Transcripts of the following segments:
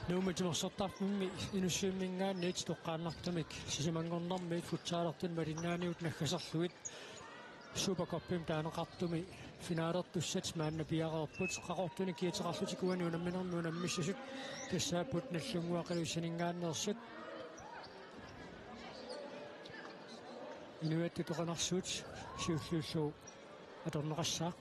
Nu med de sortarfummi inussuimmingaanni toqqaannartamik sisimangornarmi futsaalertun malinnaaniut naggasarluit Supercup-im taaneqartumi finaalertussat maanna piaqerput qaqortuni kiiteqarlutikuani unamminermi unammissusut tassaaput nallunguaqiluisaningaannersut inuattu toqanarsuut siulluullu atorneqassaa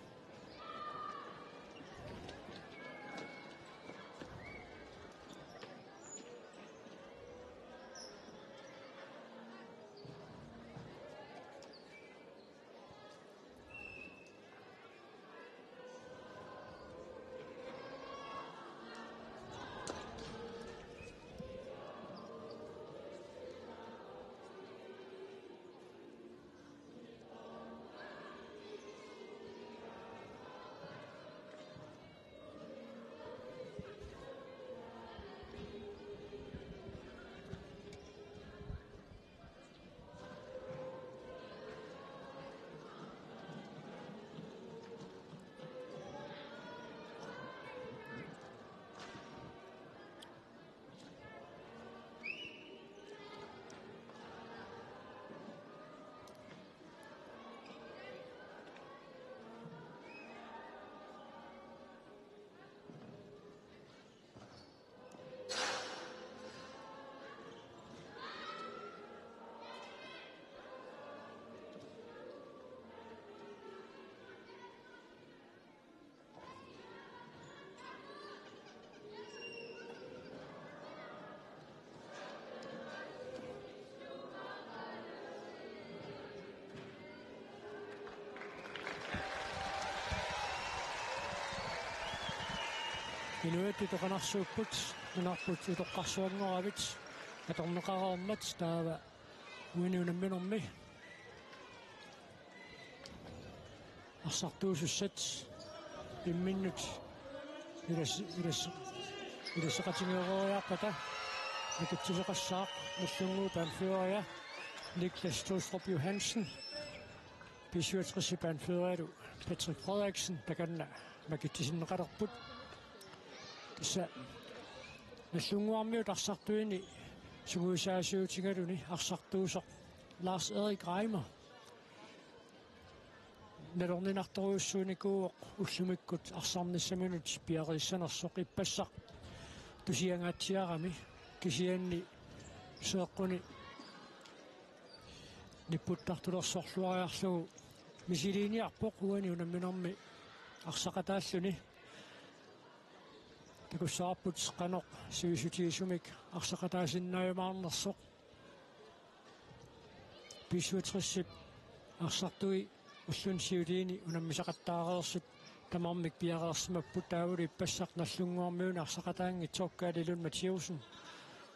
inuattu toqanarsuupput unarput utoqqarsuanngоravit atorneqarormat taava uiniunamminermi arsartuusussat imminnut ilasseqatingeeroriarpata nakitsuseqassaaq nullunguu panføria Niklas Trostrup Johansen Bisjøtsrisi panførialu Patrick Frederiksen takanna makittisinneqalerput så nallunguarmiut arsartuini suguusaasiutigaluni arsartuusoq Lars Erik Reimer nalorninartoruussuunikuuoq ullumikkut arsarnissaminut piarissanersoq ippassaq tusiangaatsiarami kisianni seeqquni nipputtartulersorluariarlugu misiliiniarpoq uani unamminermi arsaqataalluni takussaarput qanoq suisutiisumik arsaqataasinnaayumaarnersoq Bisjøtsrissip arsartui ullun siuliini unammisaqattaareersut tamarmik piareersimapput taavuli ippassaq nallunguarmiuni arsaqataangi tokkaalilun Mathiusen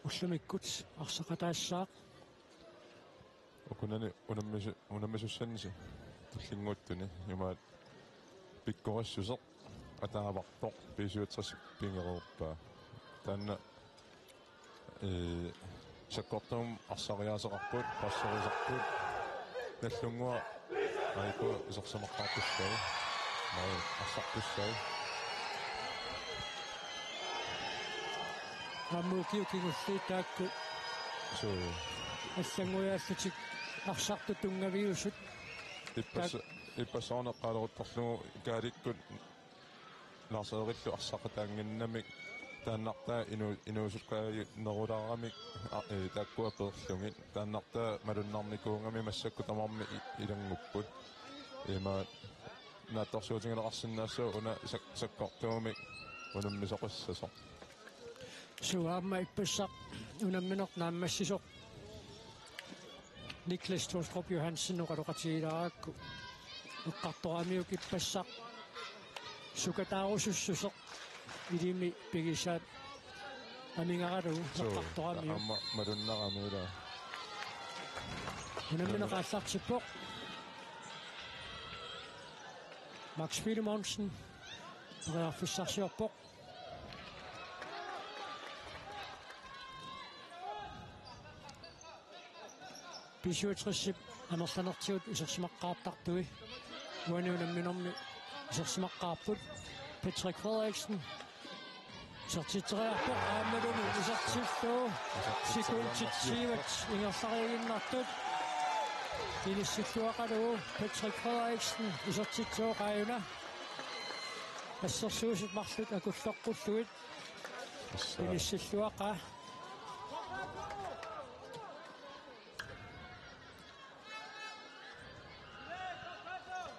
ullumikkut arsaqataassaaq okunani unammisussansi tullinguuttuni yumaat pikkorassuseq ataavartoq Bisjøtsrissip pingeruuppaa taanna sakkortum arsariaaseqarput passerisarput nallungua aiku isersameqqaartussai arsartussai ammuukiukingulliitaakku so аллангуяаллутик арсарту тунгаviusut иппасоонеққалерутторлугу кааликкут ларсеериллу арсақатаангиннамик тааннартаа инуусуккааги нерулаарамик тааккуа перлугит тааннартаа малуннарникуунгами массакку тамарми илангуппут има наатторсуутингилеқарсинаассуу уна саккортуумик унаммисоқиссасо суаама иппассақ унамминеқ нааммассисоқ Niklas Torstrup Johansen уқалоқатигилараакку эққарторамиук иппассақ сукатаарусуссусеқ илими пигисаат амингаралу эққарторамиу амма малуннарамила унамминеқааллартиппоқ Max Filemonsen реарфиссарсиорпоқ Пишуутриссип амерланертиут исерсимаққаартартуи уаниунамминорми исерсимаққаарпут Patrick Frederiksen сертитериарпоқ аамалуни исертиллуу секундтитсиват ингерлариагиннартут илиссиллуақалуу Patrick Frederiksen исертитсооқааюна ассерсуусит марлут акуллоққуллуит илиссиллуақаа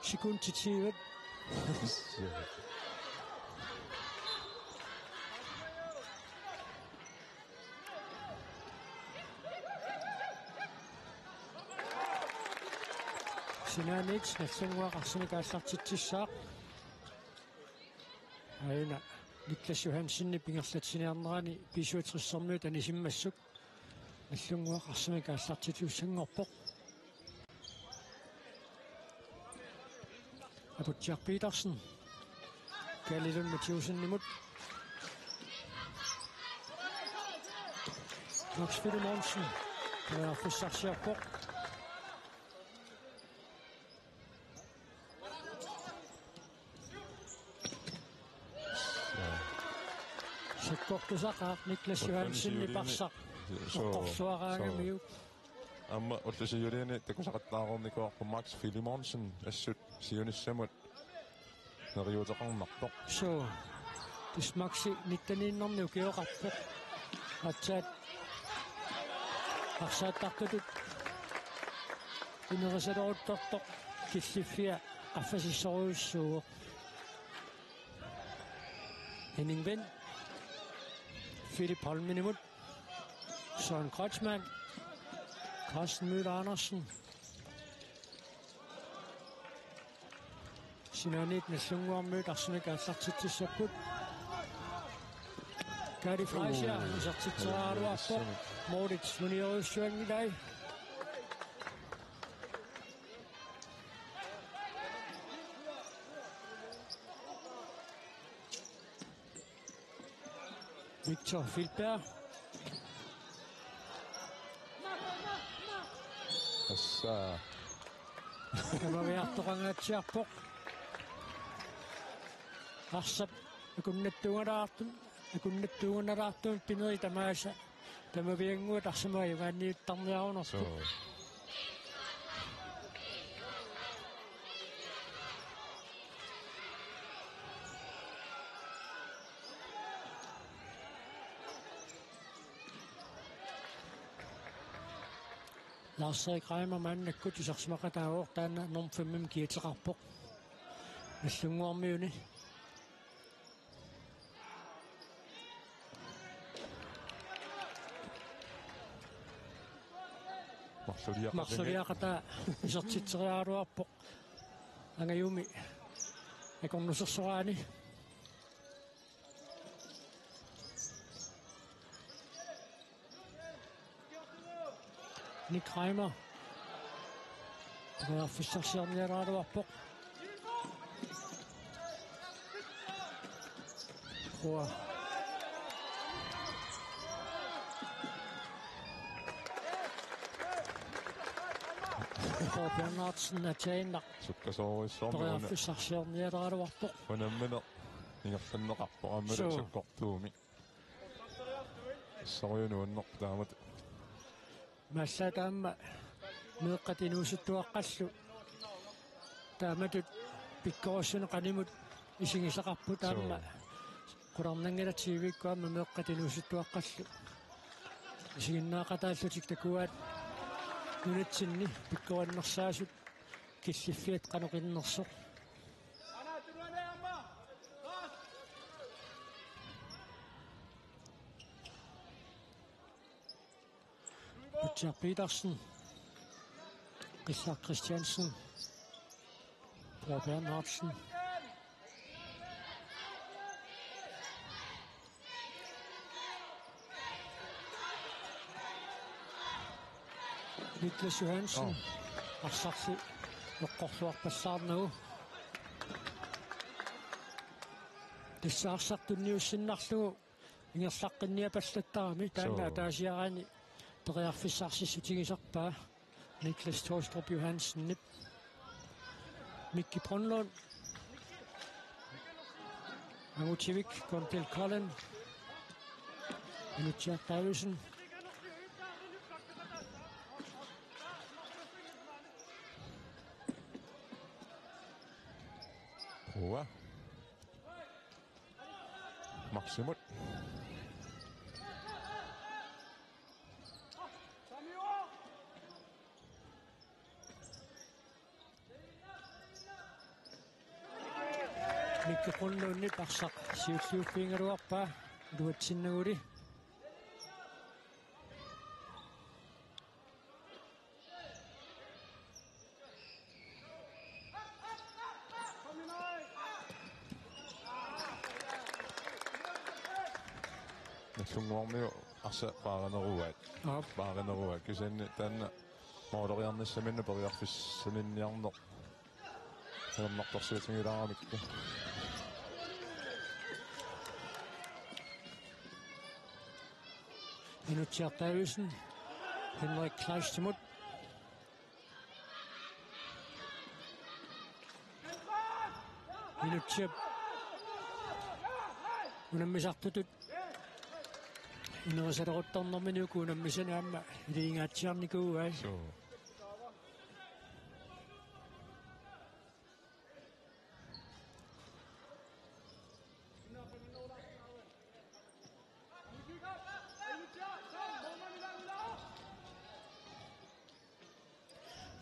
секундтитсиват Sinanits nassangуақарсимикааллартитсissaaq аина Niklas Johansenни пингерлатсиниарнерани писуутриссэрмуут анисиммассук аллунгуақарсимикааллартитиуссангорпоқ Abutjak Petersen Kallilun Mathieusen-Nimut Max Filemonsen Fissarsiarpoq Sekkortusaqaaq Niklas Johansen iparsaq oqqorsuaraangamiu Amma ullusiyuliini takusaqattaarornikuarpu Max Filemonsen assut siunissamut neriuteqarnarpoq so tismaksi nittaniinnerni ukioqarpoq atsaat арсааттартутут инерисалорутторtoq киллиффиа аффасиссоруйуссуу Henning Wind Philip Holmenimut Søren Kreutzmann Carsten Møller Andersen Sinanit nassungуармуут арсимикааллартитсааппут Gary Fraser isartitseraaluarpoq Moritz Luniorussuangilai Victor Filberg assa Kamariartoqangaatiarpoq Arsap akunnattuunaraartum pineri tamaasa tamavianguut arsamai ugaanniuttarniarunertu Lars-Erik Reimer mannakkut isarsimaqataagoor taanna norm 5 kiiteqarpoq nallunguarmiuni Marsoliaqata isartitseriaaluarpoq angayumi akornusersoraani Nick Reimer Fissarsiarniaraaluarpoq Hoa Bjørnartsen tainaq sukkasoruissormu Fissarsiarniaraaluarpoq unammina ingerfanneqarpoqammala sakkortuumi soruyunuunneq taamat Massataamma meeqqatinuusuttuaqqallu тааматут пиккорсуне канимут исигисақарпу таама куларнангилатсиивиккуама меэққатинууситтуаққаллу исигиннаақатааллутик такуаат нунатсинни пиккораннерсаасут киллиффиат каноқиннерсо Peter Petersen, Richard Christiansen, Bror Bernhardsen. Niklas Johansen, Arsaksi, Joqqorluarpassаарnagu. Tissaarsaartunniussinnarlugu ingerlaqqinniapallattarami taanna taasiaraani teriarfissaarsissutigisarpaa Niklas Torstrup Johansen nip Mikki Brønlund Amutivik Gondel Kollen Nutja Davidsen Hoa Maksimut Mikki Brønlund parsaq siulluuffiingaluarpaa luatsinnaguли Nallunguarmiu arsa paareneruat paareneruat kisanni taanna mooleriarnissaminna periarfissalinniarneq Naqtarsiutingilaramikku Nutja Davidsen Henrik Kleistemut Nutja unammisartutut inersaleruttarnerminuku unammisanaamma iliingaatsiarnikuuai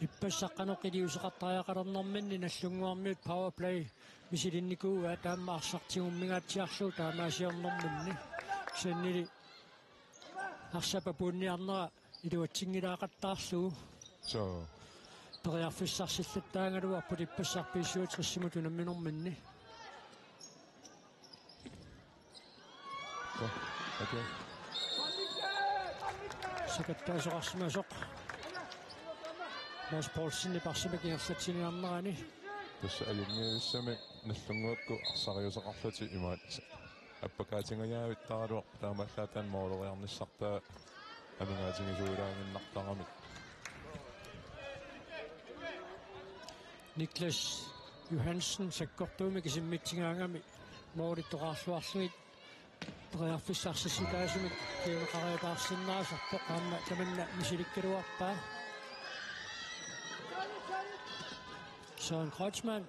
иппассаққанеқилиусеқартариақалернэрминни наллунгуармиут power play мисилинникууа таама арсартигуммигаатсиарлу таамаасиорнэрминни саннили арсапа пунниарнера илуатсингилаақаттаарлугу периарфиссарсиллаттаангалуарпут иппассарпииссуутриссимут унамминэрминни окей сакаттаасоқарсимасоқ Lars Poulsen парсимакингерлатсиниарнерани тасса алунгиависсами наллунгуакку арсариусеқарлути имаат аппакаатингаяавиттаралуар таамааллаатаан моолериарниссартаа амингаатингисуулаагиннартарами Niklas Johansen саккортууми кисиммитсингаангами моолиттоқарлуарлугит периарфиссарсиситаасумик киунеқариатаарсиннаасарпоқ аама таманна мисиликкалуарпаа Søren Kreutzmann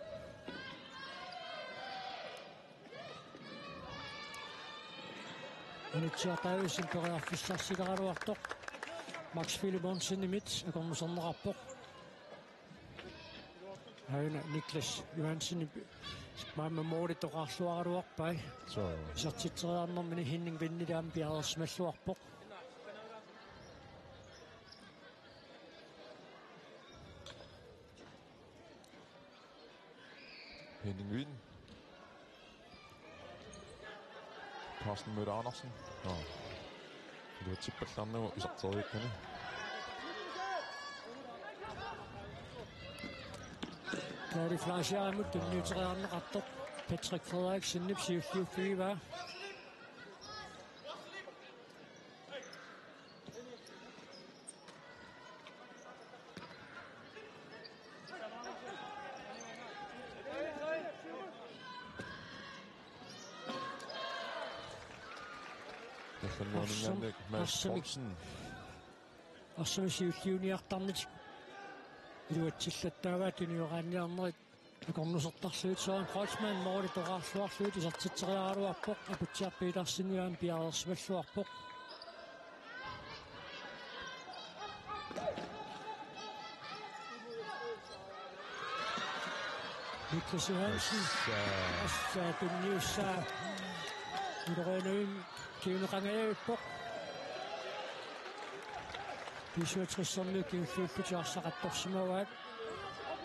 Nutja Davidsen periarfissarsileqaluartoq Max Philipponsen imit akornersernerarpoq Hauna Niklas Johansen maamma moolittoqarluaraluarpai sertiteriarnermini Henning Vinnilaam piarersmalluarpoq Henning Wien Carsten Møller Andersen du har tippallarnugu isarteriikkani Kari Flasjaamut tunniuteriarneqartoq Patrick Frederiksen nipsiulluuffiivaa Арсамисиуллиуниартарнит илуатсиллаттааваа туниораанниарнерит Aqornusertarsuut soan Kreutzmann moori toqarluarluut isartiteriaruarpoq aputiarpiilarsinuaan piarersvalluarpoq. Niklas Johansen tunniussaa uderenuin kiuneqangaavippoq pisuatrissarluuk kiulluupputiarsaqattorsimawaat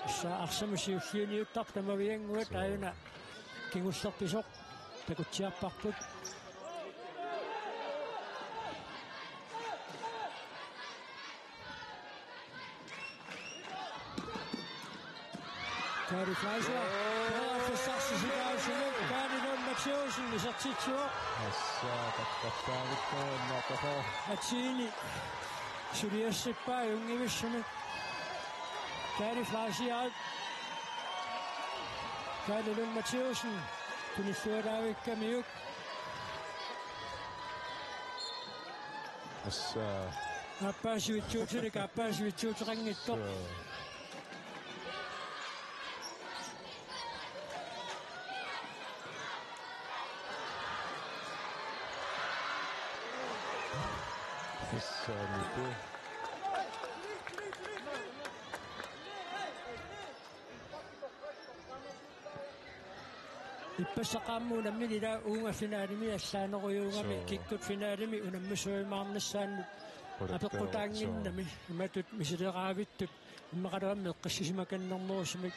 issa arsamusiulliuniuttar tamavianguat aayuna kingullerpisoq takutsiarparput Gary Fleischer forsarssisikaasulut kaanilun Mathieusen isartitsua Atsiini suliassippaa jungivissunik Gary Fleischer kaanilun Mathieusen tunissuaraavikkamiuk appaasivitsuuteranngittoq Ippasaqaammu nammilila uunga finaalimi allaaneruyuungami kikkut finaalimi unammusuimaarnassaannut apeqqutaanginnami imatut misileqaavittut immaqaluammi eqqassisimakannernerusumik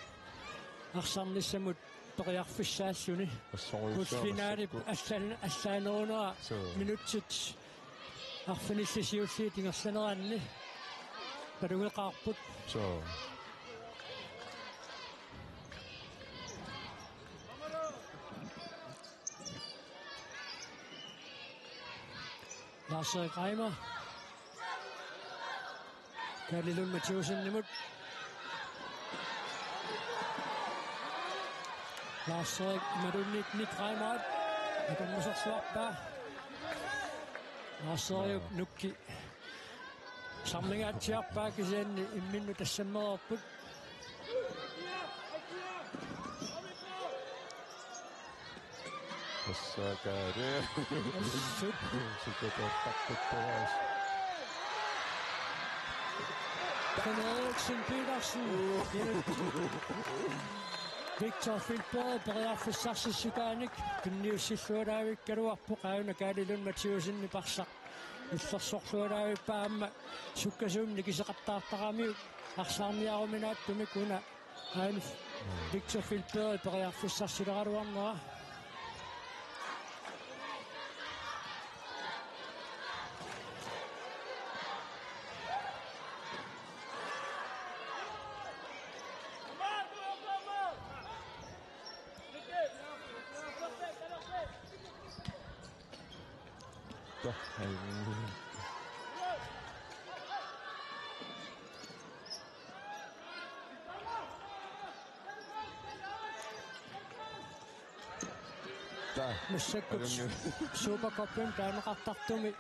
arsaarnissamut periarfissaassuni pusfinaali allaanerunera minutsit arfinillisiulliit ingersaneraanni palugeqaarput Lars-Erik Reimer Kaanilun Mathieusen nimut Lars-Erik madunnit Nick Reimer akammusersuarpaa Lars-Erik nukki samlingaatiarpaa kisianni imminnu tassammererput Kaari sukkertapputtuas Eriksen Petersen Victor Filberg periarfissarssissikaanik tunniussillualaavikkaluarpoq auna Kaanilun Mathieusenni parsaq illersorlualaavippaamma sukkasuumni kiseqartaartaramiuk arsaarniaruminaattumik una aanu Victor Filberg periarfissarsileraluarnera Massakkut Supercupin taanaqartartumi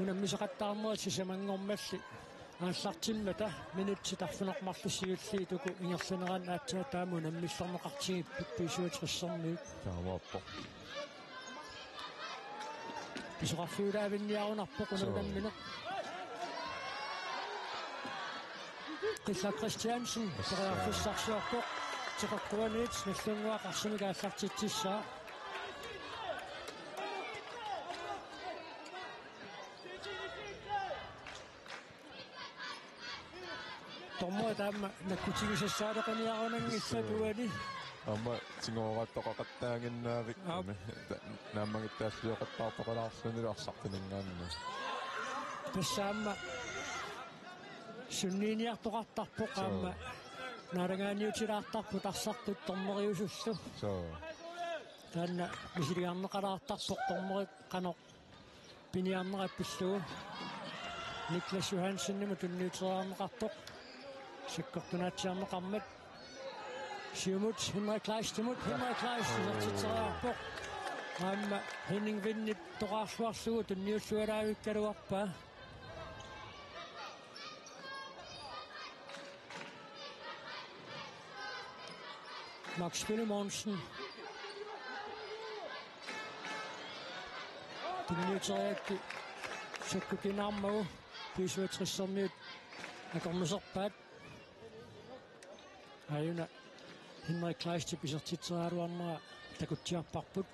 unammisaqattaarmuat sisamangormalli аассартиммата минутситарфунеқмарлуссиуллиитуку ингерсанеран аатсаа тааму наммиллернеқартигиппут писуутриссерниут таамааппо писоқарфиулаавинниарунарпоқ унаммине Киса Кристиансен периарфиссарсуарпоқ тиқаққуаниит наллунгуақарсимикааллартитсissаа Tommo tamma nakkutigisassaaleqaniarunanngissatuani amma tingooratoqaqattaanginnaavik naammagittaasliuqattaartoqalaarsunilaarsartiningaanna passaamma sunniiniartoqartarpoq aamma naarangaaniutilaartarput arsartut tormeriusussu taanna misiliarneqalaartarpoq tormeri qanoq piniarnerappissugu Niklas Johansen tunniuteriarneqarpoq sikkortunaatiarneqarmat siumut Henrik Kleist sertiteriarpoq aamma Henning Vinnit toqaarluarlugu tunniullualaavikkaluarpaa Max Phillimonsen. Minuuttereekki. Sekkukin ammu. 55 minuut. Ja kommer soppaat. Ajuna. Henrik Kleist pisartitseraaruarnera takuttiarparput.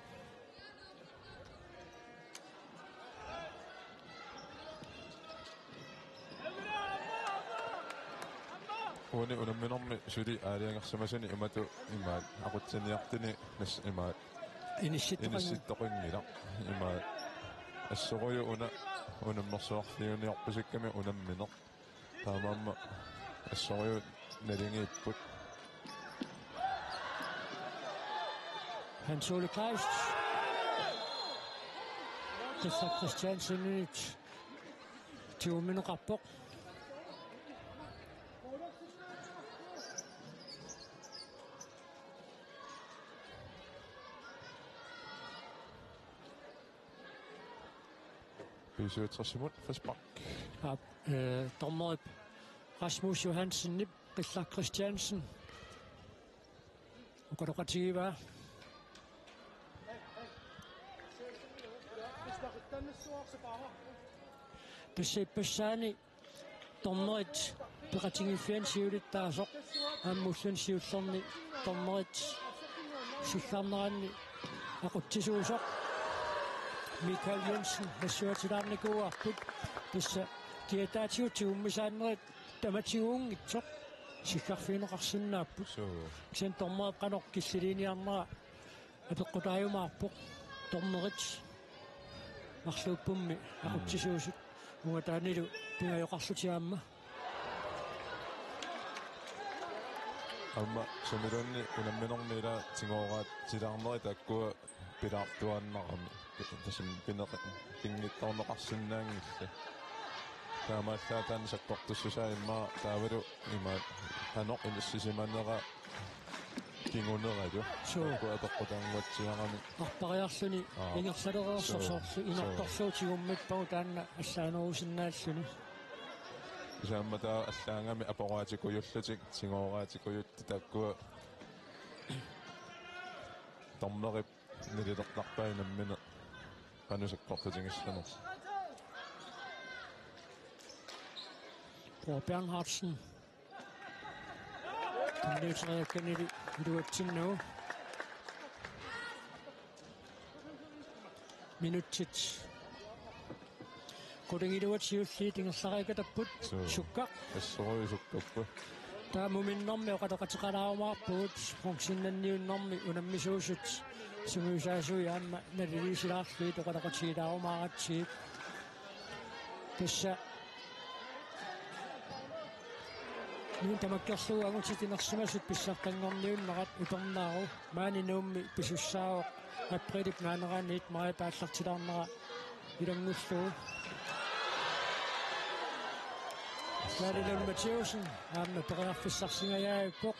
Uuni unamminormi suli aaliangersamasuni imatu imaat aqutsaniartini nas imaat inissittoqingila imaat assoruyu unammersuarliuniarpusikkami unamminer taamaamma assoruyu nalingiipput Hans Ole Kleist. Christa Christiansen 20 minutter på. Fysiotersimund for spark. Dommer Rasmus Johansen, Christa Christiansen. Og godt at sige, hvad? Besani dommerit beretingen fiansiulit taasok ammussun siussarni dommerit sillarneranni aquttisuusok Michael Jensen hassuatilaarnikuuarput tassa tiataatiutiummisaannerit tamatiuungitsoq sillarfiineqarsunnaapпут sen dommerit qanorkissiliiniarnera apeqqutaajumaarpoq dommerit Marslupummi aqutsisuusut muataanilu pingajoqarlutiaamma amma sumilunni unamminormiila tingooraat silaarneri taakkua pilaartuannaqami tassim pinngittorneqarsunnaangilla taamaallaataani sakkortussusaimmaa taavalu imaat hanoq inassisimanera kinguneraju kuateqqutaanguatsiarami arpariarluni ingersalerersorsorsu inertorsuutigummippagu taanna allaaneruusinnaalluni isaamma taa allaangami aporaatikuйуллутик tingooraatикуйутти taakkua tornerip nililertarpainammina qanusakkortutingillaner Paul Bernhardsen Tanniutreakkanili iluatsinnagu minutsit qulungiluatsiulli tingerlariikatapput sukkaq assoruisukkappu taamuminnermi oqatoqatiqalaarumaarpugut funksinnanniunnermi unammisuusut sumuusaasui aamma naliliisilaarluit oqatoqatigilaarumaaratsigit tassa Niin tamakkerluu angutitinersimasut pissartanngorniunnerat utornaaru maaninuummi pisussaao aprilip naaneraniit mariapaallartilaarnera ilangulluu Vladimir Mathieusen aamma periarfissarsingajaayuppoq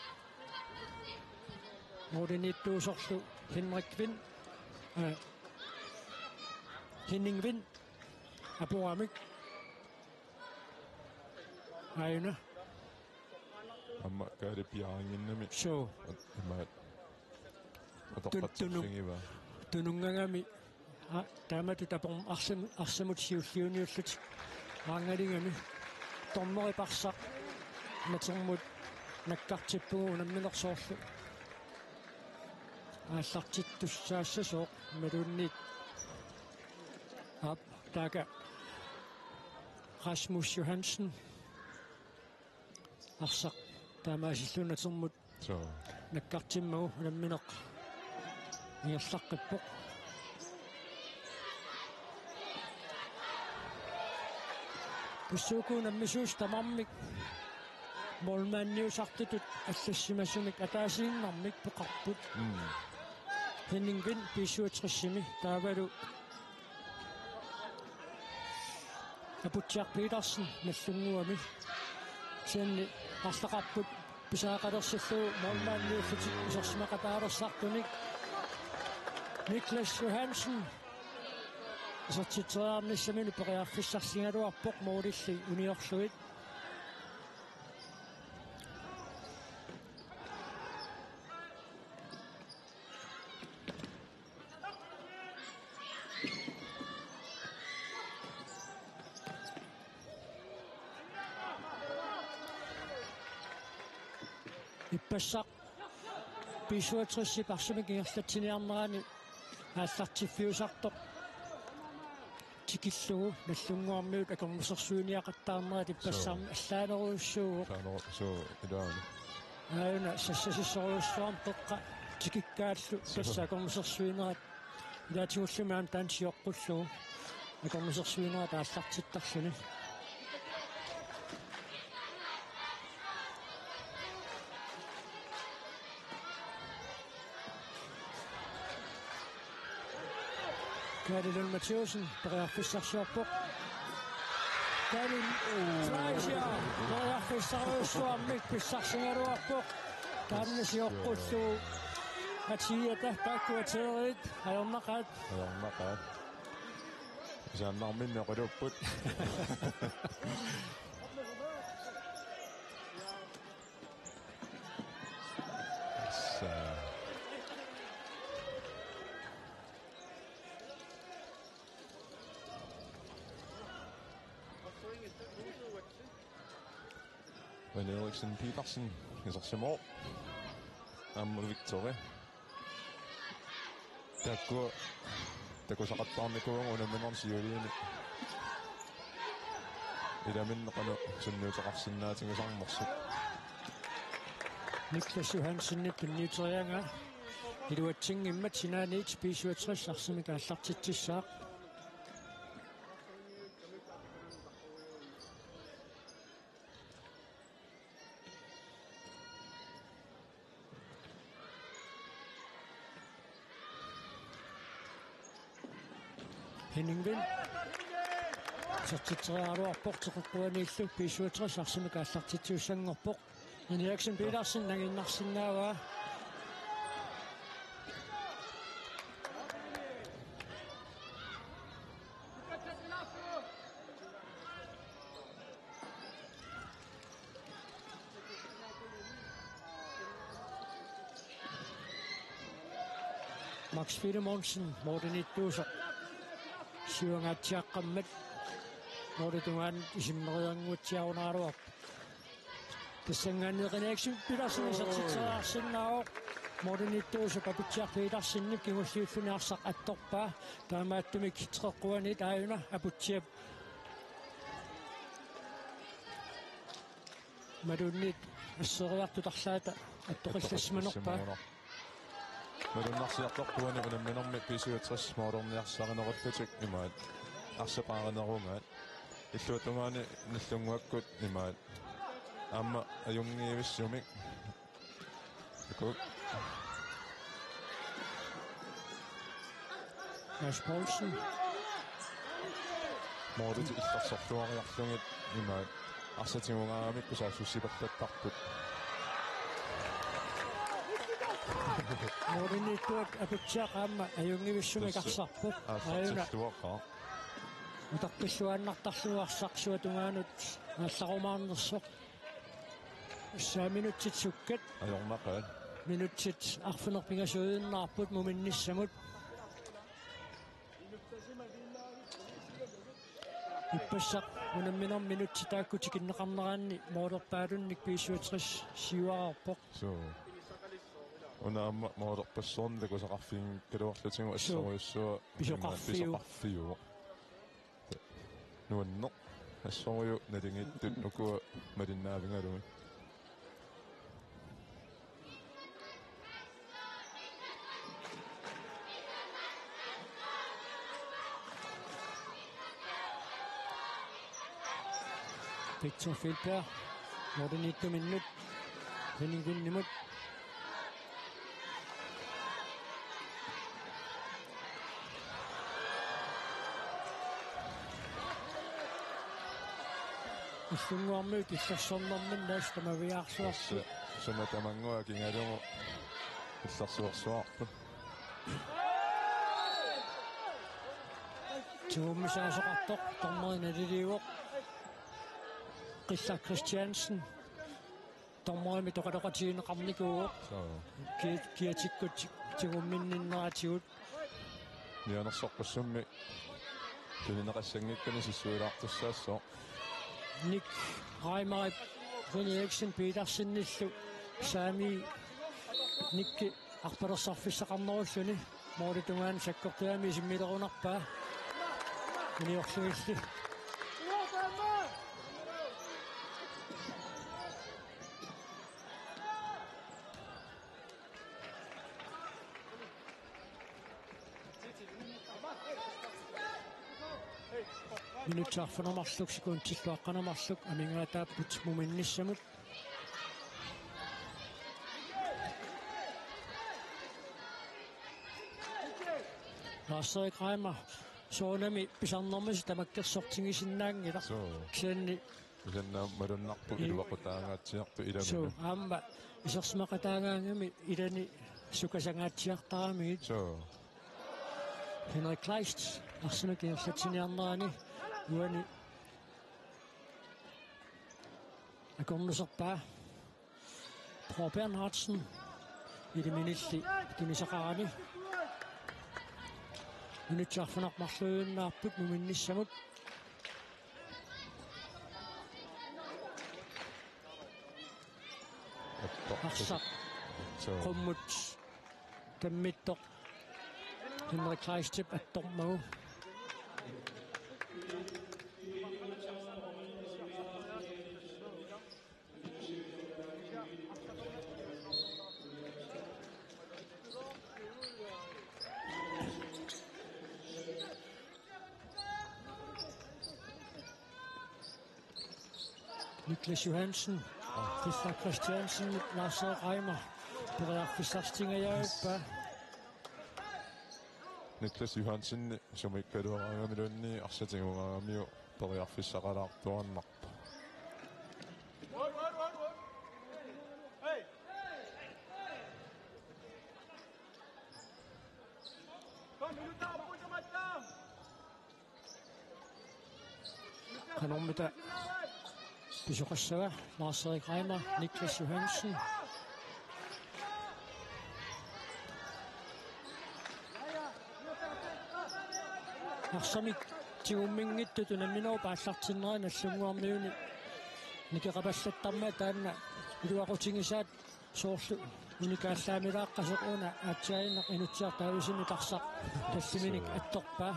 Mordenittuusorlu Henrik Vind Henning Vind apuamik Ajuna amma kaalipiaranginnami so imaat atoqqatsingiva tunungangami taamatu tapom arsamut siulliuniullut aangalingami torneriparsaq natermut nakkartippugu unamminersoorlu aallartittussaassasooq maluunniit taaka Rasmus Johansen arsaq taamaasillunnatermut so nakkartimmagu unammineq igerlaqqippoq Pussuukuun ammisuus tamammik molmaanniusartutut allassimasumik ataasiinnarmik peqarput Henning Vind pissuutrissimi taavalu Aputjaak Petersen nallunguami senni арлақарпут писаақалерсиллуу молмаанниуллутик исерсимақатаалерсартуник Niklas Johansen исертитсериарниссамини периарфиссарсингалуарпоқ моолилли униорсуит иппассақ писуатрисси парсами кингерлатсиниарнерани ааллартиффиусартоқ тикиллугу наллунгуармиут акормусерсуиниақаттаарнерат иппассаарми аллаанеруйуссуугу so idaani аана сассасиссоруйуссуарм пеққа тикиккааллу пасса акормусерсуинерат илаатигуллумаан таансиоққуллугу акормусерсуинерат ааллартиттарлуни Karin Matthewsen, Bræfisarshopper. Karin Fleischer, Bræfisarshopper, Mikpisarshopper. Karin Sjokkullu, Mathiata, Bakkuaterit, Ajornaqat. Ajornaqat. Saannarminne qulupput. Van Eriksen Petersen is er mål. Victoria. Der går så ret barn med kogen under mindre siger det. Det er mindre nu, som nu tager sin ting sang morse. Niklas Johansen ikke nytrænger. Det var ting i matchen ikke spiser 60 som ikke har sagt til sig. Henning Vind. Så titrer porteruanillu pisuatras arsimika allartituusanngorpoq. Eriksen Petersen naginnarsinnaava. Max Fidemonsen, Morten Ittuuser. Siungatsiaqqammat Mortungan isimneriangutsiaunaaruaq tassangaanneqinaaksim Petersen isartiteraarsinnaaoq Morten Ittuuser paputiarpiitarsinnik kingulliulluniarsaq attorpaa taamaattumik treqquanit aayuna aputiap madunnit asseriartutarlaata attoqillasmanerpaa Madunarsiartorpuani unamminermi pisuutras moornerniarsarinerullutik imaat арсапааринерунгаат иллуутунгаани наллунгуаккут имаат аама аюнгиивиссумик акут Mads Poulsen моодут илларсорлуариарлугит имаат арсатингунгаамик кусаассуссипаллаттарпут Morten Ittuut aputiaqaamma ajungivissumik arsarput аасартиллуақаа Utarpilluannartarluarsaqsuatungaanut aallarumаарnersoq 5 minuttit sukkat ajornaqaat minuttit arfunerpingasuuinnaarput muminnissamut ippassaq unamminor minuttit taakkutikinneqarneraanni moolerpaalunnik piisuatris siuararpoq so unaamma moolerpassoorni kusaqarfiin kaluarlutigu assoriussua pisoqarfiu nuanno assoriu nalingittut ukua malinnaavingaalumi Victor Feldberg Morten Ittu minut Henning Vind nimut Иллунгуармуут иллерсорнэрминнаас тамавиаарсуарсу сунатамангуа кингалугу иллерсуарсуарпу туумисаасоқартоқ тормериналилиуоқ Qissa Christiansen тормерими тоқалоқатигинеқарникууоқ киатиккут тигумминниннератигут нианерсорпассумми тунинеқассангиккани сиссуилаартуссаассоо Nick Reimer Van Eriksen Petersen nillu saami nikki arpalassarfissaqarnerulluni mooritungaan sakkortuami simmilerunarpaa uniorlugilli minutsaarfanamarluk sikuuntilluaqqanamarluk amingaataapput muminnissamut Lars-Erik Reimer soonami pisarnermis tamakkersortingisinnaangila kianni Isanna marunarpu iluaqutaangaatsiartu so ilamunu. aamma isersmaqataangaangami ilani sukasangaatsiartaramigit So, Henrik Kleist arsimik inerlatiniarnerani uani akornuserpaa Paul Bernhardsen iliminilli tunisaqarani minutsaarfunarmarluunnaarput muminnissamut arsaq so, qummut tammittoq Henrik Kleistip attormagu Niklas Johansen, Christian Christiansen, Lars-Erik Reimer, Piriarfissartingajauppa, Niklas Johansen sumikkaluaraangamilunni arsatingungaamiu periarfissaqalaartuarnarpa. kanormita pisuqassava Lars-Erik Reimer, Niklas Johansen, arsamik tigummingittu tunamminoo paallartinnerana allunguarmiuni nikaqapallattarma taanna iluaqutigisaat soorlu unikaallaamilaaqқасеқуна аатсаинеқ инутсиартаависими тарсақ таллиминик атторпаа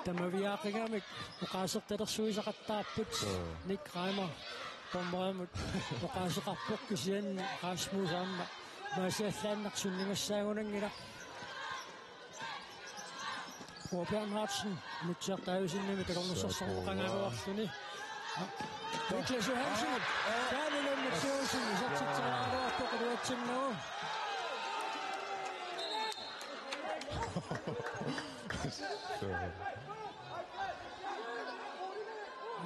тамавиаақигаамик уқаасерталерсуисақаттаарпут Ник Reimer томмаамут уқаасеқарпоқ кисианни Расмусаама маасиаллааннарсуннигассаагунангила Paul Bernhardsen нутсиартаависинними талорнуссарсоққангааруарлуни Niklas Johansen таанилуннаксуусин исартитсеқарааруарпоқ илуатсиннуу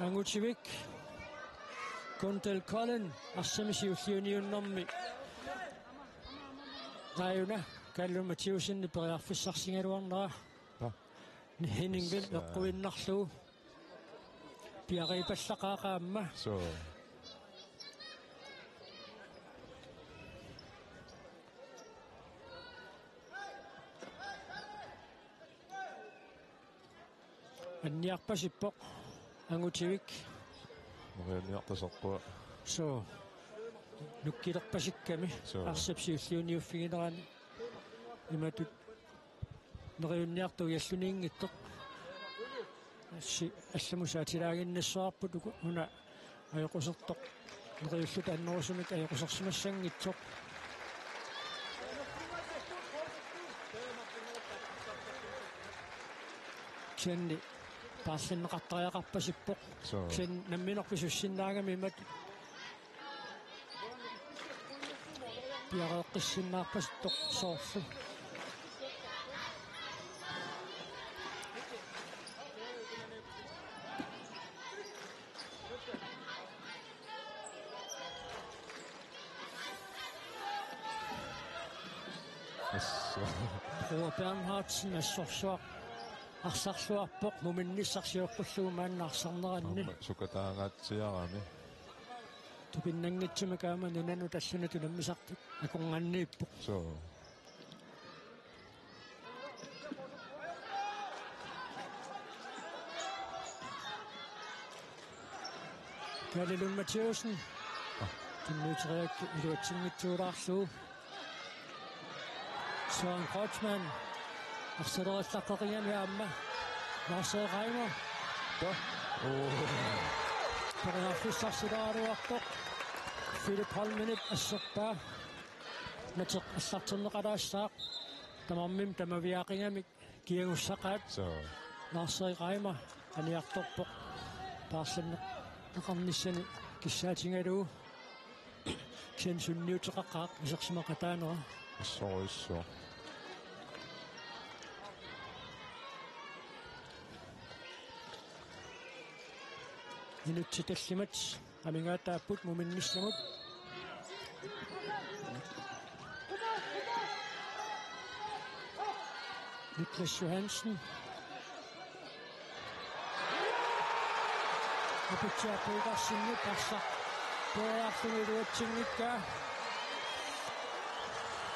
Angutjivik Guntel Colin arsamisiulliuniunnermi Rajuna Kallum Mathiusinni periarfissarsingaluarnera Henning Wind eqquinnarluu piaripallaqaaqaamma So, anniarpasippoq Angutjivik morianniartaserpua. so nukkilerpasikkami So. arsapsiulliuniuffiginerani imatut neriunniartu yalluniingittoq assi allamusaatilaagиннассуарпут уку уна аёқусертоқ нeriullut аннерусумик аёқусерсимассангитсоқ кенни пааллиннеқартариақарпасиппоқ So, кен намминерписуссиннаагами имат пиареэққиссиннаарпастоқ соорлу Paul Bernhardsen ассорсуақ арсарлуарпоқ муминниссарсиоққуллуумааннаарсарнеранни sukataangaatsiarami. тупиннангитсума каама нунану таллуна тунаммисартик акорнганнииппоқ So, Galilun Mathieusen. Den nødtræk i det ting tuurarlu. Søren Kreutzmann. Afsætter Zakarian Jamma. Marcel Reimer. Pagina fissarsidaru aqtoq. Philip Holmenit assaqpa. Natak assartunneqalaassaaq. Tamammim tamaviaqingamik kiagussaqaat. Marcel Reimer aniartorpoq. Paarsanneq naqarnissani kissaatingaluu. Kensunniuteqaqqaaq isersimaqataanera. Isso. Minuttitallimat amingaataapput muminnissamut Niklas Johansen aputsaappuiqarsinni parsa poarlumiluatsinngikkaa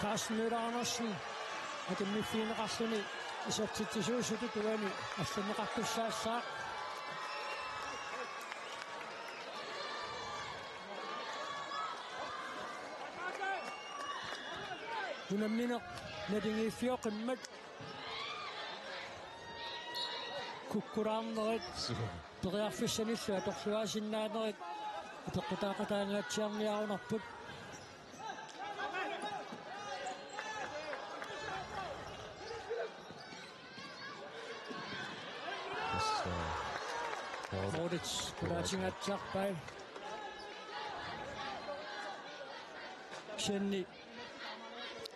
Carsten Müller Andersen akimmifiineqarluni isartitsisuusutut uani алланеқартуссаассаақ Unammineq nadingiiffiоqimmat kukkulaarnerit periarfissanillu atorluaasinnaanеrit apeqqutaaqataangaatiarniarunarput Moritz kulaatingaatiarpai Shenni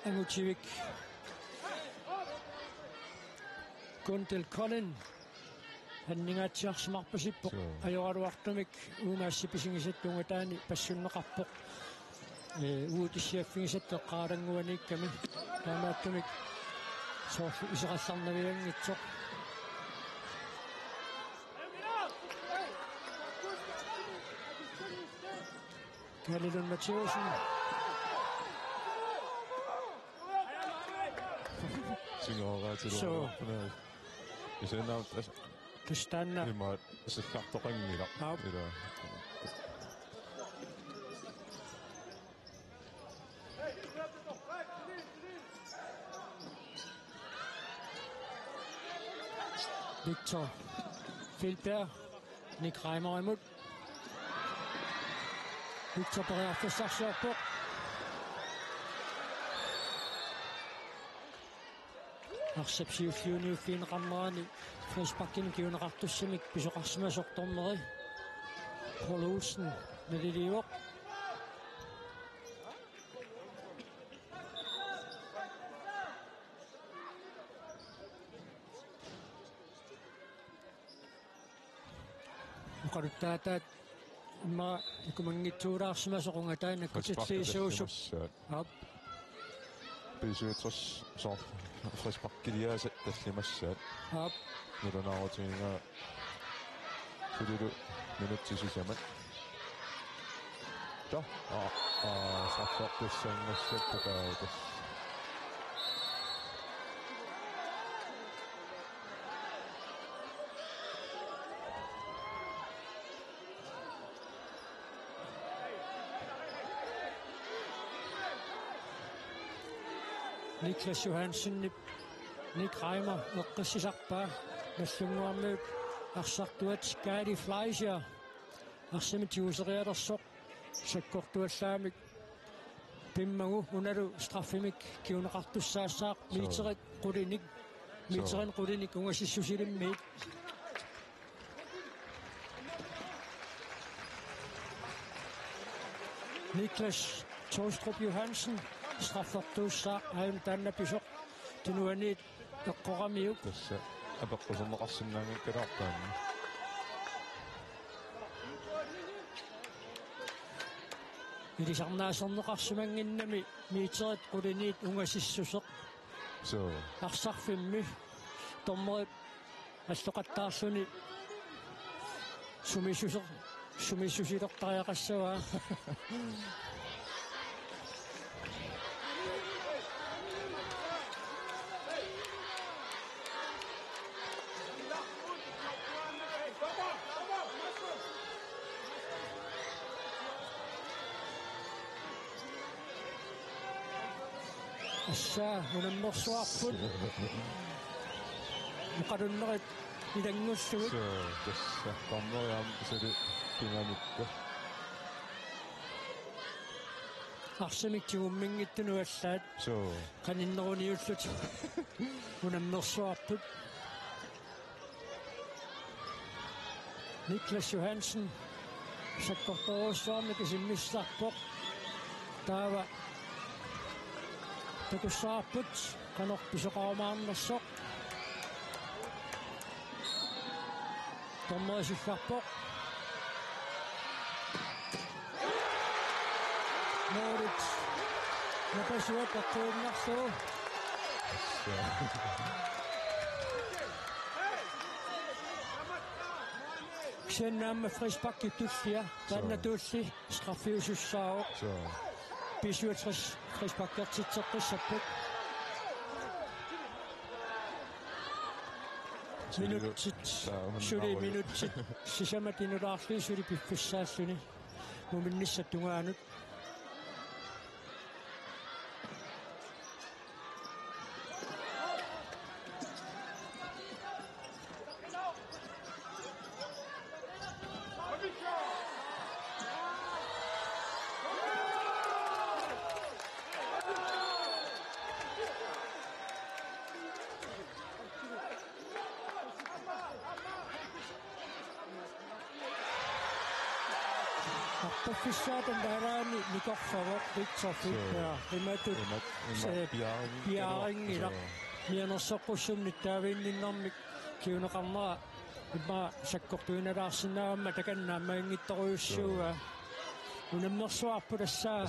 Angutivik Gundel Collin hanningaatiarsimarpasippoq ajoraluartumik uungaassipisingisattuungataani passunneqarpoq uutissiaffigisatteqqaalanguaniikkami taamaattumik soorlu iseqallarnaviangitsoq Galilun Mathieusen So. Isennaan Tustanna. Ima siskartoqanngila. Ila. Victor Filberg, Nick Reimer imod. Victor bereder for Saxjørborg. Arsapsiufiuni ufiineqarnerani Frisbakken kiuneqartussamik pisoqarsimasortorneri Paul Olsen naliliuoq uqaluttaataat imma ikumangitsuulaarsimasoqungataana kutitliisuusup ap Pisuutros sort Frisbakkiliaasat tallimassaat nulunaarutinga sululu minuttisisamat saffartussangassappuqaatas Niklas Johansen, Nick Reimer, eqqissisarpaa nallunguarmiut arsartuat Skadi Fleischer arsimitiuserialersoq sakkortuallaamik pimmagu unalu straffimik kiuneqartussaassaaq miiterit qulinik miiterin qulinik ungasissusilimmiit Niklas Tolstrup Johansen straffartuussaaq aim taannapisoq tunuaniit eqqoramiuk tassa apeqqusernеқарсимнаангаккалаартаани илисарнаасернеқарсимангиннами миитерит quliniit ungasissuseq арсарфимми тормерит аллоқаттаарлуни сумиссусилертариақассаваа الساعة ونمرسوارفut مقارنة إذا نغسوت tässä kammoja se dynamikka. арсамиктигуммингиттунуаллаат So. каниннерунниуллут унаммерсуарпут Niklas Johansen саккорторуссуарми кисиммиссарпоқ таава такуссаарпут канор писоқарамаарнерсоқ томмерисилларпоқ Moritz напасуат аттуиннарсуу Ксеннаама фрисбакки туллиа таанна туулли страффиусуссао писуатрис фрисбаккертитсеққиссаппут минутсит сули минутсит сисаматинулаарли сули пиффиссааллуни муминниссаттунгаанут Fissaaten daaraani nikorfavaq pitsorfippa imatut piaringila mianersoqqussumnik taaviinninnermik kiuneqarnera imma sakkortuinalaarsinnaamma takannaamma ingittoruyussuuga unammersuarput assaa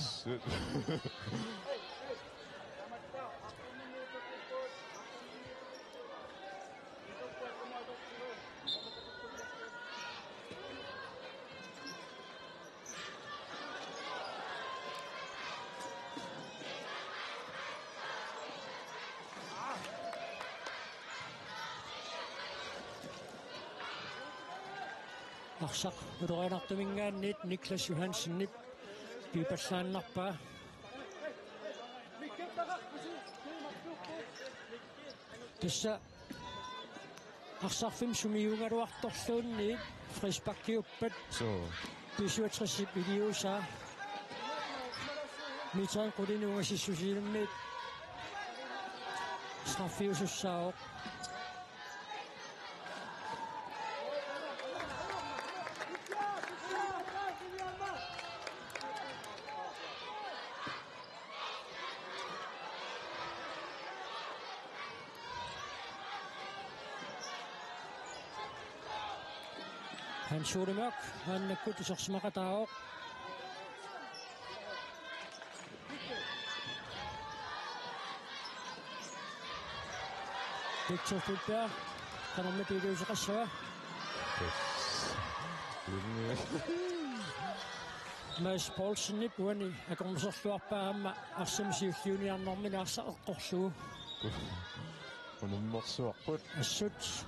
Arsaq ulorinartumingaanniit Niklas Johansen piipallaannarpaa tassa arsarfim sumiungaluartorluunniit frisbakkiuppat pisuatrissip iliusaa mitran qulinuungasissusiilummiit straffiusussaao Han Schulemørk, han kunne så smage dag. Victor Fulberg, kan han med det løse reserve. Mads Poulsen i bunden, jeg kommer så slå op af ham, og som siger junior, når man er så opgårdsug. Og nu må så op. Og sødt.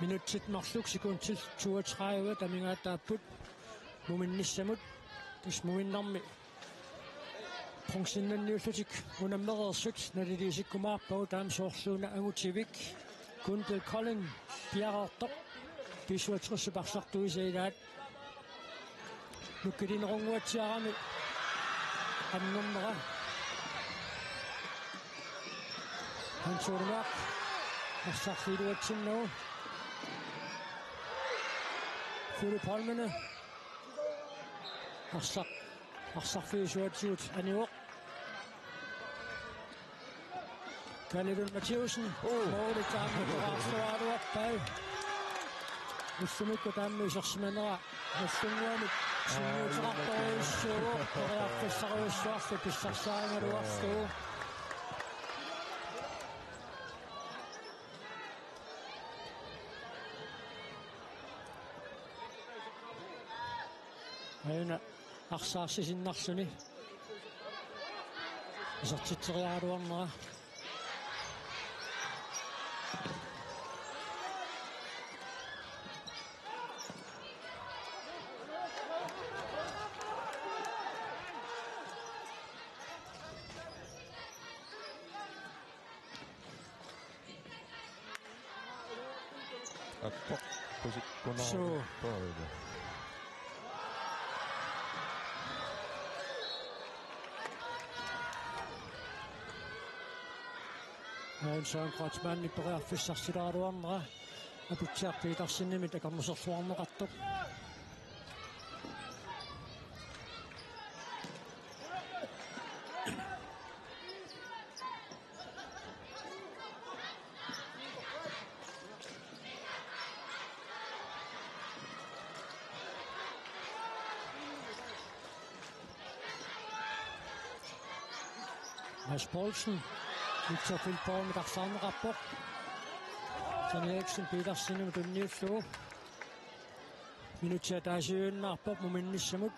Minutsit marsluksikun til 32, der minger der put muminnissamut, dus muminnarmi pungsinnanniullutik unammerersut naliliisikkumaarpagu taamsoorluuna angutivik Kundal Kolding piarartoq pisuatrussuparsartuisailaat nukkilinnerunguatsiarami annernera Hansuurnaaq arsarfiluatsinnagu Philip Holmene arsarfiisuatsiut aniuq Kalidun Mathieusen målet tamme Rarstuaruappai ussumikku tammiisersimanera nassungluamik sinnuuterartoruissuuq qoriarfissaruissuarlu pissarsaangaluarluu Aina arsaarsisinnarsuni isartiteriaaruarnera So. Saan Kratzmann iperiarfissarsilaaruarnera apitsiarpiitarsinnimi takarmuserluarneqartuq Mads Poulsen Victor Filborg med Darsanrapper. Sen Eriksen Petersen med den nye flå. Minutter der sjøen rapper på minnissemut.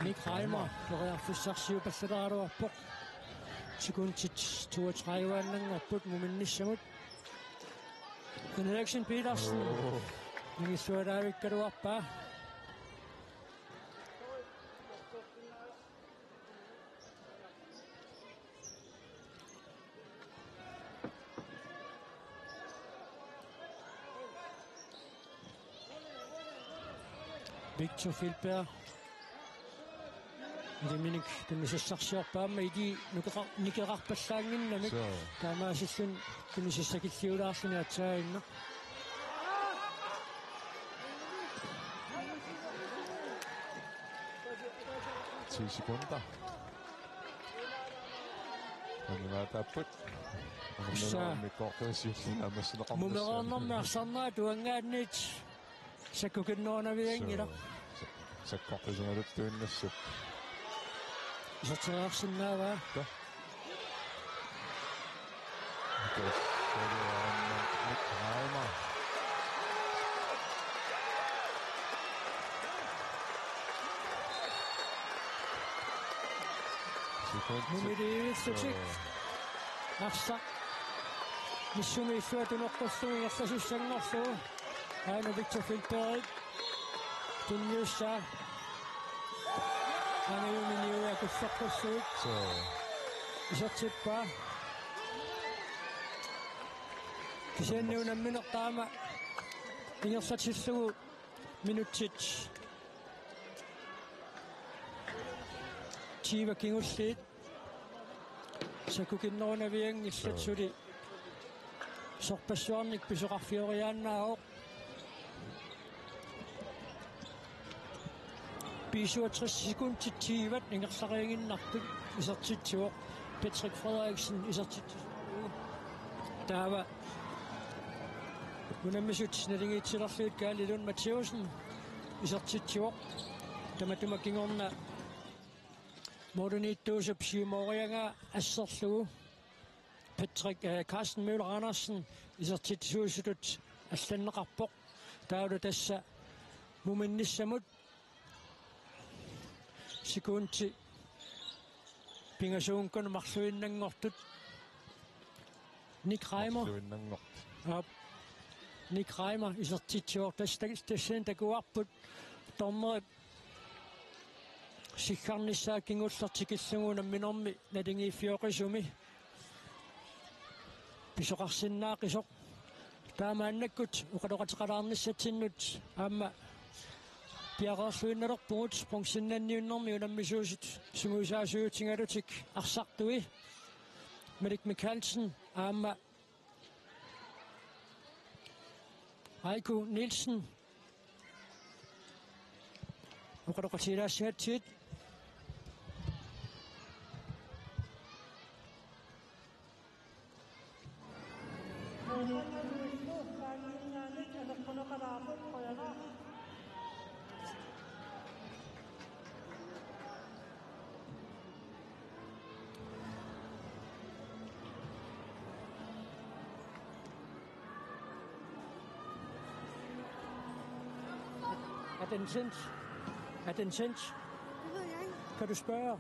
Nick Reimer, Florian Fissarsiu Bassadaro rapper. Sekundet 32 rapport på minnissemut. Eriksen Petersen. Ningi suoraan vikkaru appaa. Victor Filberg. Diminik tumisessarsiorpaamma idi nikerarpallaanginnamik taamaasillun tumisessakilliulaarluni atsaaginna sekunder. Tapput. Mumeroornermiarsarnaa tuangaannit sakkukinnoornaviangila sakkorpisunaluttuinnassut Isarteriarsinnaavaa Mumiliivitsutik arsa missumiiffuatunoqqussumigerlasussanngorlugu aina Victor Filberg tunniussaa anayuminiuja kussaqqussuk isartippaa kisianniunammineqtaama ingersatillugu minutsit Chiva Kinguslit sakkukinnorunaviangillatsuли sorpassuarnik pisuqarfioriaannaaoq 65 sekundtit tiivat ingersarianginnarput isartitsuoq Patrick Frederiksen isartitsuoq taava unammisut nalingiitsillerluut kaalilun Mattheusen isartitsuoq tamatuma Modernituusup siumorianga asserlugu Patrick Carsten Møller Andersen isartitsuusutut алланнеқарпоқ таалу тасса муминниссамут секунти пингасуункун марлуиннангортут Nick Reimer Nick Reimer isartitsuor tassan takuarput tormeret sikkarnissaa kingullartikillugunamminormi nalingiiffiоqisumi pisoqarsinnaaqisoq taamaannakkut uqaloqatiqalaarnissatsinnut aamma piaqaarluinnalerpungut sprungsinnanniunnermi unammisuusut sunguisaasuutigalutik arsartui Malik Mikkelsen aamma Heiko Nielsen uqaloqatilaasiatsit den tændt? Er den tændt? Det ved jeg ikke. Kan du spørge?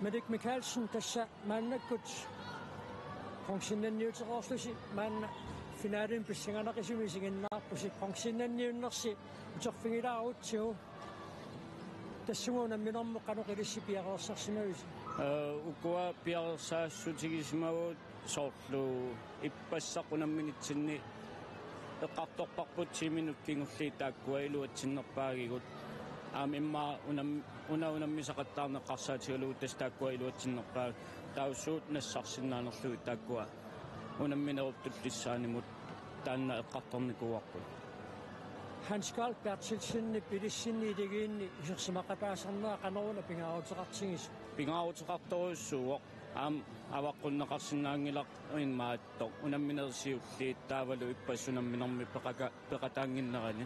Medik Mikkelsen tässä mannakut qongsinnanniuteqorlusi maanna finaalin pissinganaqisimisingиннаарпуси qongsinnanniunnersi uterfingilaaruutsigu тассугунамминэрму каноқилисси пиақерсарсимавис укуа пиақерсаассутигисмагут соорлу иппассақунамминитсинни эққарторпарпут 10 минут кингулли тааккуа илуатсиннерпаагигут аамимма унаммисақаттаарнеққарсаатигалугу тастааккуа илуатсиннерпаа тауссуут нассарсиннаанерлуги тааккуа унамминеруптуллиссаанимут таанна эққарторникуарпут Hans Karl Bertelsen pilissinni idigiinni isersimaqapaasarnaa qaneruuna pingaaruteqartigis pingaaruteqartoruissuuq aam avaqqunneqarsinnaangilaq inmaattoq unamminersiulliit taavalu ippassunamminermi peqataanginnerani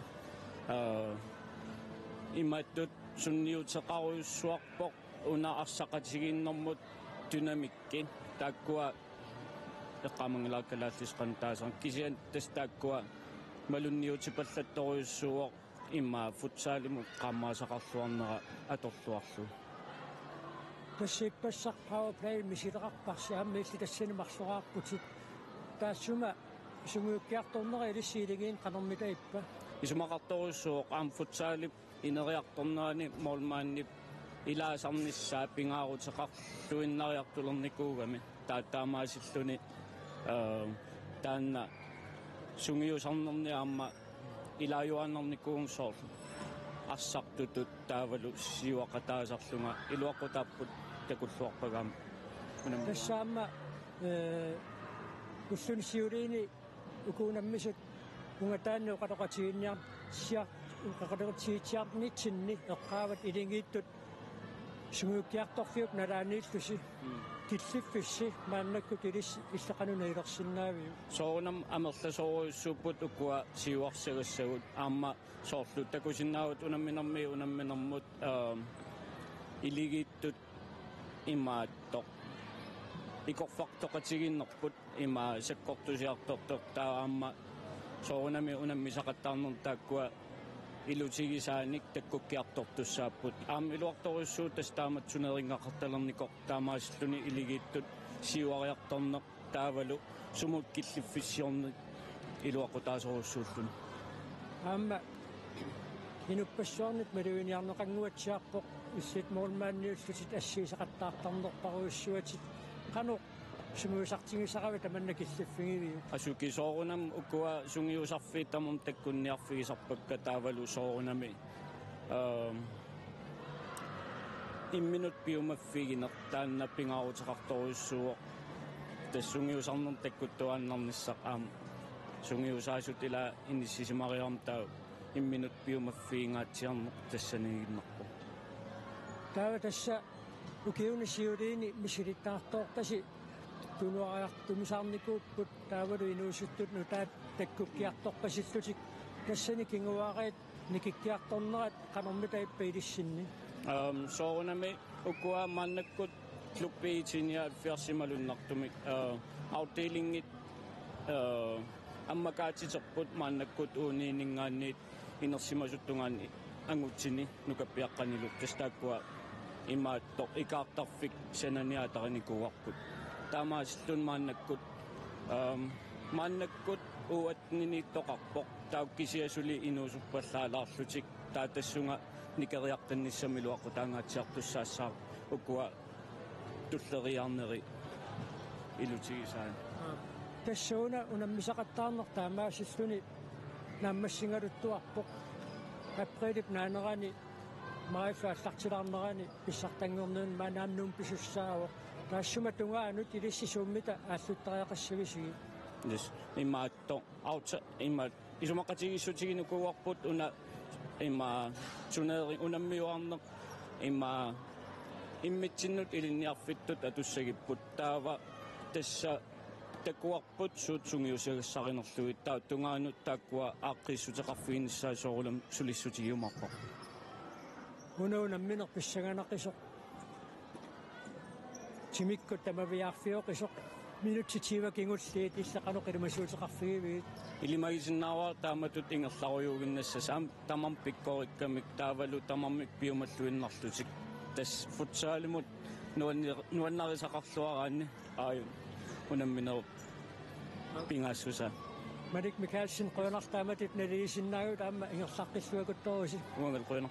имааттут сунниутеқаруйуссуарпоқ уна арсақатигииннэрмут динамиккин тааккуа эққамангилааккалааллисқан таасан кисиан тастааккуа малунниутипаллатторуйуссуоқ имма футсаалиму қаммаасақарлуарнера аторлуарлу пассиппассақ powerplay мисилеқарпарси ааммиилли тассанимарсораарпутит таассума сунгууккиарторнера илиссиилигиин қанермилаиппа исумақарторуйуссуоқ аам футсаалип инериарторнерани молмааннип илаасарниссаа пингаарутеқарлуиннариартулерникуугами таатаамаасиллуни таанна сунгиусарнерни аама илааюаннерникуун соорлу ассартутут таавалу сиуақатаасарлунга илуаққутааппут такуллуарпагаама тассаама куссуни сиулиини укуунаммисут унгатаанниу қатоқатигинниар сиар укақатоқатигитсиарнитсинни эққаават илингииттут сунгууккиарторфиуп налаанииллуси киллиффисси мааннакку килис иллақануна илерсиннаавиу соонам амерласооруйуссууппут уккуа сиуарсагассагут аама соорлу такусиннаавут унамминермут илигииттут имааттоқ икорфартоқатигиннерпут има саккортусиарторто таама соонами унаммисақаттаарнер тааккуа илутигисааник таккуккиартортуссааппут аам илуарторуссуу тастаамат сунерингақарталерникоқ таамаасиллуни илигииттут сиуариарторнеқ таавалу сумуккиллиффиссиорни илуақутаасоруссууллуни аама инуппассуарнит малуиниарнеқангуатсиарпоқ иссит моолмаанниуллутит ассиисақаттаартарнерпаруйуссуатит қано сумуисартигисарави таманна киллиффигивиу асуки соорунам уккуа сунгиусарфииттамум таккунниарфигисарпакка таавалу соорунами имминут пиумаффигинер таанна пингаарутеқарторуйуссуоқ тассунгиусарнер таккуттуааннарниссақ аам сунгиусаасут ила иниссисимариарм таа имминут пиумаффигингаатсиарнеқ тассанигиннарпо таава тасса укиуни сиулиини мисилиттаартоортаси тунуариартумисаарникууппут таавалу инуусуттут нутаат таккуккиарторпасиллутик тассани кингуаариит никиккиарторнерат канермитаиппа илиссинни соорунами уккуа мааннаккут клуббиитиниаат фиарсималуннартумик авделингит аммакаатитерпут мааннаккут уунинингаанниит инерсимасуттунгаани ангутсини нукаппиаққанилу тастааккуа имааттоқ икаартарфик сананиатараникуарпут таамаасиллун мааннаккут уатниниттоқарпоқ тауккисиасули инуусуппаллаалаарлутик таатассунга никериартанниссамилуаққу таангаатсиартуссаассаа уккуа туллериарнери илутигисаан тассууна унаммисақаттаарнер таамаасиллуни нааммассингалуттуарпоқ априлип наанерани маифааллартилаарнерани писсартангернуун манаамнуум писуссаавоқ таассума тунгаанут илиссисууммита ааллуттариақассависиги yes имаатто аута имаат исумақатигиссутигинукуарпут уна има сунери унаммиуарнеқ има иммитсиннут илинниарфиттут атуссагиппут таава тасса такуарпут суутсунгиусагассаринерлуи таа тунгаанут тааккуа ааққиссутеқарфигинissаасоорулам сулиссутигиумарпо унуунамминер писсаганақисоқ тимикку тамавиарфиоқисоқ минутситива кингуллиит иллақанеқилмасуутеқарфигивиит илимагисиннааваа тааматут ингерларуйуугиннасса саам тамам пиккориккамик таавалу тамаммик пиумаллуиннарлутик тас футсаалимут нуаннарисақарлуараанни ааю унамминер пингаассуса Маник Микаэлсин қуянартааматит налиисиннаагут аама ингерлаққиллуакутторуси уангал қуяна